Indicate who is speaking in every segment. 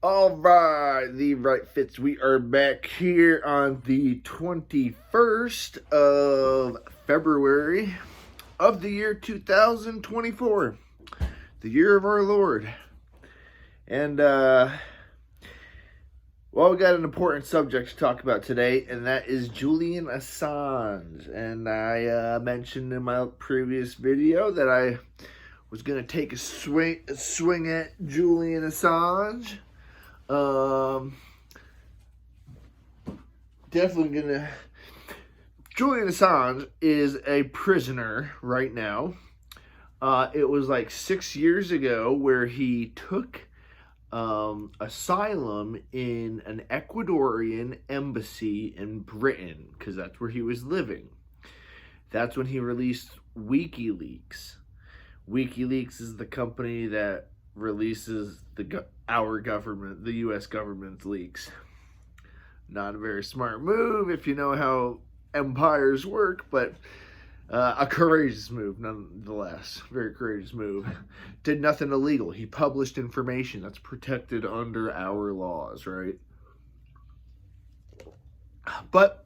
Speaker 1: All right, the Right Fitz. We are back here on the 21st of February of the year 2024, the year of our Lord. And, we got an important subject to talk about today, and that is Julian Assange. And I mentioned in my previous video that I was going to take a swing at Julian Assange. Definitely gonna. Julian Assange is a prisoner right now. It was like 6 years ago where he took asylum in an Ecuadorian embassy in Britain because that's where he was living. That's when he released WikiLeaks. WikiLeaks is the company that releases our government, the U.S. government's leaks. Not a very smart move if you know how empires work, but a courageous move nonetheless. Very courageous move. Did nothing illegal. He published information that's protected under our laws, right? But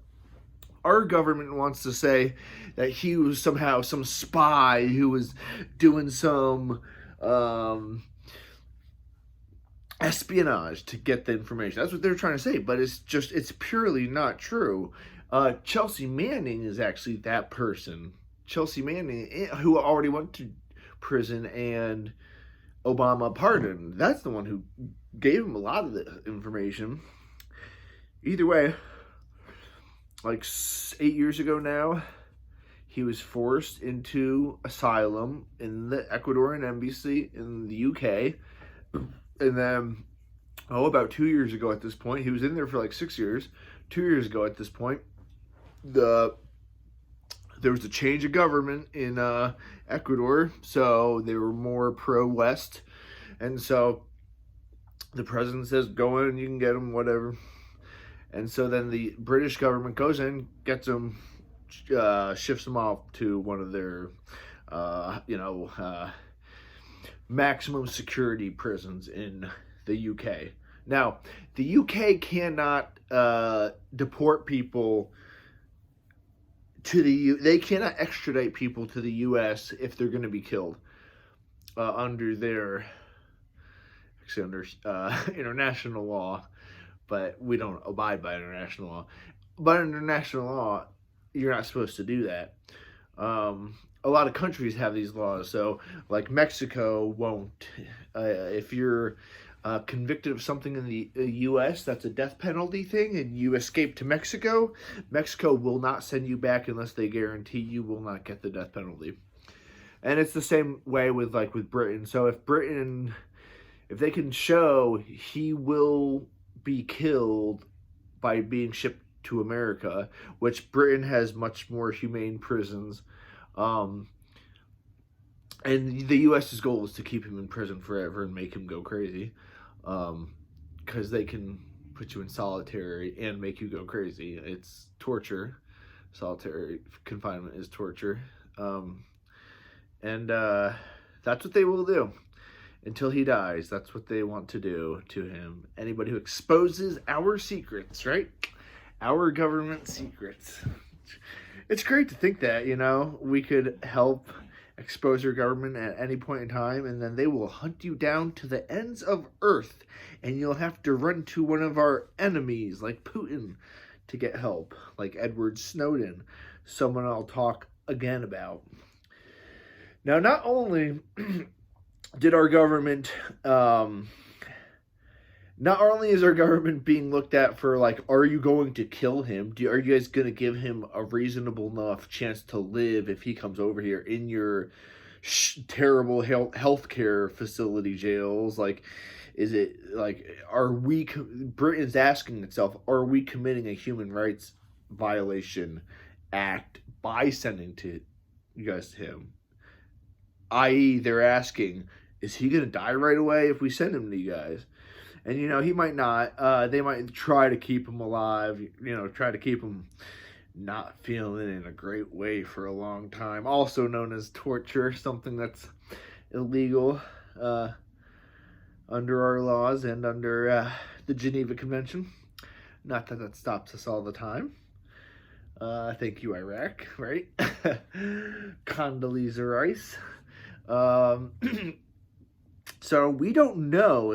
Speaker 1: our government wants to say that he was somehow some spy who was doing some espionage to get the information. That's what they're trying to say, but it's purely not true. Chelsea Manning is actually that person. Chelsea Manning, who already went to prison and Obama pardoned. That's the one who gave him a lot of the information. Either way, like 8 years ago now, he was forced into asylum in the Ecuadorian embassy in the UK. And then, about 2 years ago at this point, he was in there for like 6 years. 2 years ago at this point, there was a change of government in Ecuador, so they were more pro-West. And so the president says, go in, you can get him, whatever. And so then the British government goes in, gets him, shifts him off to one of their, maximum security prisons in the UK. Now, the UK cannot deport people to they cannot extradite people to the US if they're going to be killed under international law, but we don't abide by international law. But under international law, you're not supposed to do that. A lot of countries have these laws, so like Mexico won't. If you're convicted of something in the U.S. that's a death penalty thing, and you escape to Mexico, Mexico will not send you back unless they guarantee you will not get the death penalty. And it's the same way with Britain. So if they can show he will be killed by being shipped to America, which Britain has much more humane prisons. And the U.S.'s goal is to keep him in prison forever and make him go crazy, because they can put you in solitary and make you go crazy. It's torture. Solitary confinement is torture. And that's what they will do until he dies. That's what they want to do to him. Anybody who exposes our secrets, right? Our government secrets. It's great to think that, we could help expose your government at any point in time, and then they will hunt you down to the ends of earth, and you'll have to run to one of our enemies, like Putin, to get help, like Edward Snowden, someone I'll talk again about. Now, not only did our government... Not only is our government being looked at for, are you going to kill him? Are you guys going to give him a reasonable enough chance to live if he comes over here in your terrible healthcare facility jails? Is it, Britain's asking itself, are we committing a human rights violation act by sending you guys to him? I.e., they're asking, is he going to die right away if we send him to you guys? And, he might not. They might try to keep him alive, try to keep him not feeling in a great way for a long time. Also known as torture, something that's illegal. under our laws and under the Geneva Convention. Not that that stops us all the time. Thank you, Iraq, right? Condoleezza Rice. So we don't know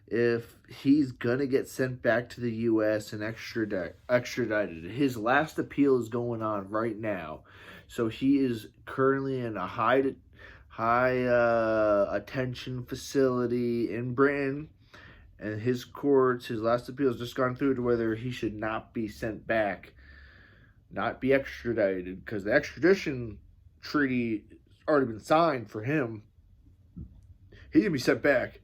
Speaker 1: if he's gonna get sent back to the U.S. and extradited. His last appeal is going on right now, so he is currently in a high attention facility in Britain. And his courts, his last appeal has just gone through to whether he should not be sent back, not be extradited, because the extradition treaty has already been signed for him. He's going to be sent back.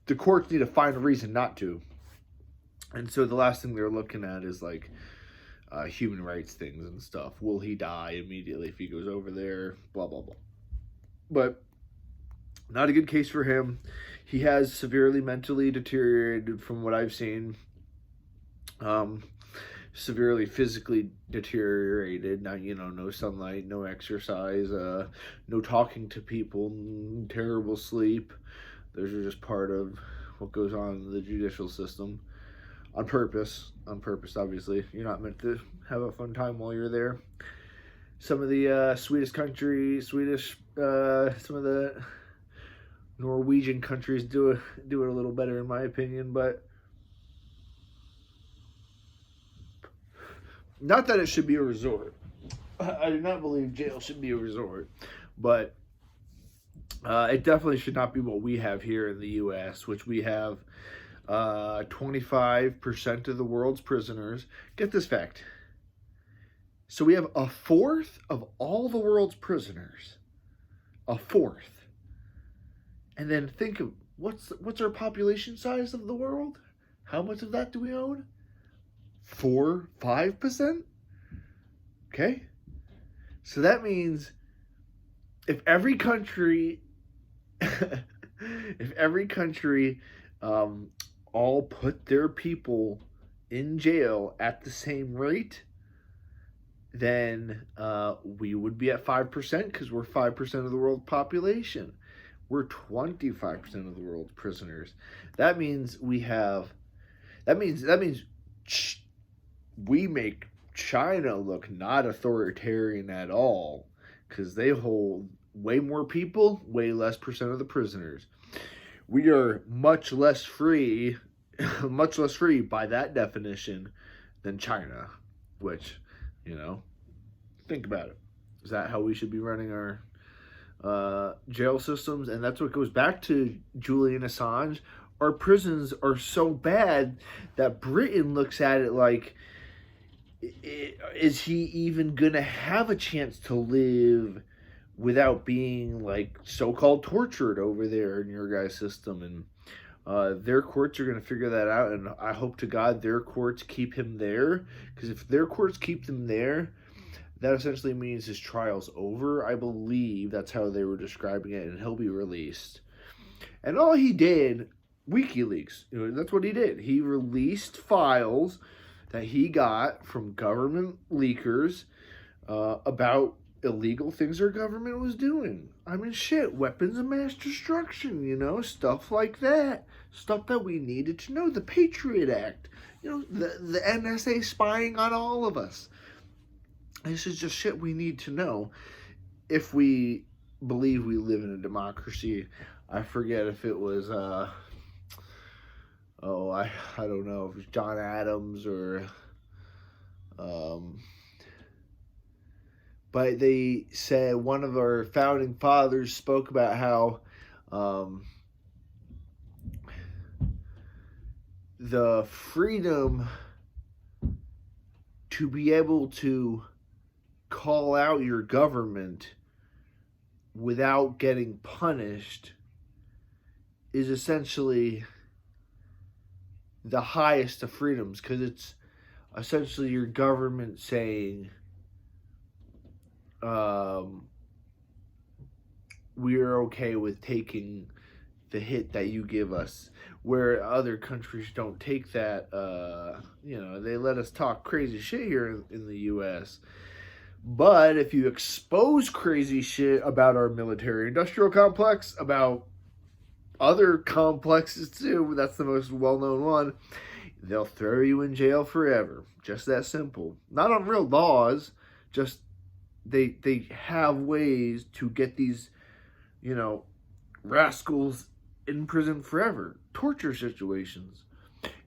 Speaker 1: The courts need to find a reason not to. And so the last thing they're looking at is like human rights things and stuff. Will he die immediately if he goes over there? Blah, blah, blah. But not a good case for him. He has severely mentally deteriorated from what I've seen. Severely physically deteriorated. Now, no sunlight, no exercise, no talking to people, terrible sleep. Those are just part of what goes on in the judicial system. On purpose, obviously. You're not meant to have a fun time while you're there. Some of the some of the Norwegian countries do it a little better, in my opinion, but not that it should be a resort. I do not believe jail should be a resort, but it definitely should not be what we have here in the U.S., which we have 25% of the world's prisoners. Get this fact. So we have a fourth of all the world's prisoners. A fourth. And then think of what's our population size of the world? How much of that do we own? 4-5%? Okay. So that means if every country all put their people in jail at the same rate, then we would be at 5% because we're 5% of the world population. We're 25% of the world's prisoners. That means we make China look not authoritarian at all, because they hold way more people, way less percent of the prisoners. We are much less free by that definition than China, which, think about it. Is that how we should be running our jail systems? And that's what goes back to Julian Assange. Our prisons are so bad that Britain looks at it like, is he even gonna have a chance to live without being like so-called tortured over there in your guys' system? And their courts are gonna figure that out, and I hope to God their courts keep him there, because if their courts keep them there, that essentially means his trial's over. I believe that's how they were describing it, and he'll be released. And all he did, WikiLeaks, that's what he did. He released files that he got from government leakers about illegal things our government was doing. I mean, shit, weapons of mass destruction, stuff like that. Stuff that we needed to know. The Patriot Act, the NSA spying on all of us. This is just shit we need to know if we believe we live in a democracy. I forget if it was, I don't know if it was John Adams or, but they said one of our founding fathers spoke about how the freedom to be able to call out your government without getting punished is essentially the highest of freedoms, because it's essentially your government saying, we are okay with taking the hit that you give us, where other countries don't take that. They let us talk crazy shit here in the U.S., but if you expose crazy shit about our military industrial complex, about other complexes too, but that's the most well-known one. They'll throw you in jail forever. Just that simple. Not on real laws, just they have ways to get these, you know, rascals in prison forever. Torture situations.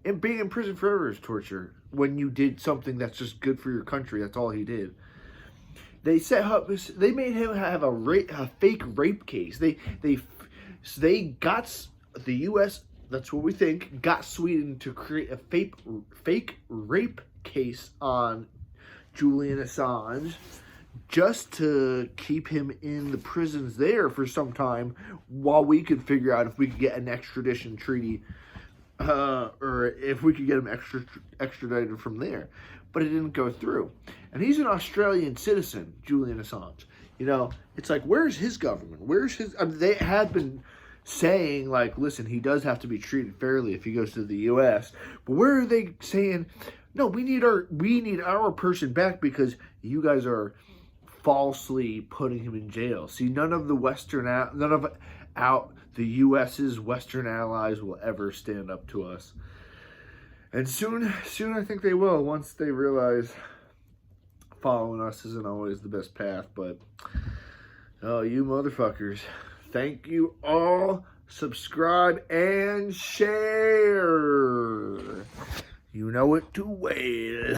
Speaker 1: And being in prison forever is torture when you did something that's just good for your country. That's all he did. They set up. They made him have a fake rape case. They got the U.S. That's what we think. Got Sweden to create a fake rape case on Julian Assange, just to keep him in the prisons there for some time, while we could figure out if we could get an extradition treaty, or if we could get him extradited from there. But it didn't go through. And he's an Australian citizen, Julian Assange. You know, it's like, where's his government? Where's his... I mean, they had been saying, like, listen, he does have to be treated fairly if he goes to the U.S. But where are they saying, no, we need our person back because you guys are falsely putting him in jail. See, none of the U.S.'s Western allies will ever stand up to us. And soon I think they will, once they realize following us isn't always the best path. But, oh, you motherfuckers. Thank you all. Subscribe and share. You know it too well.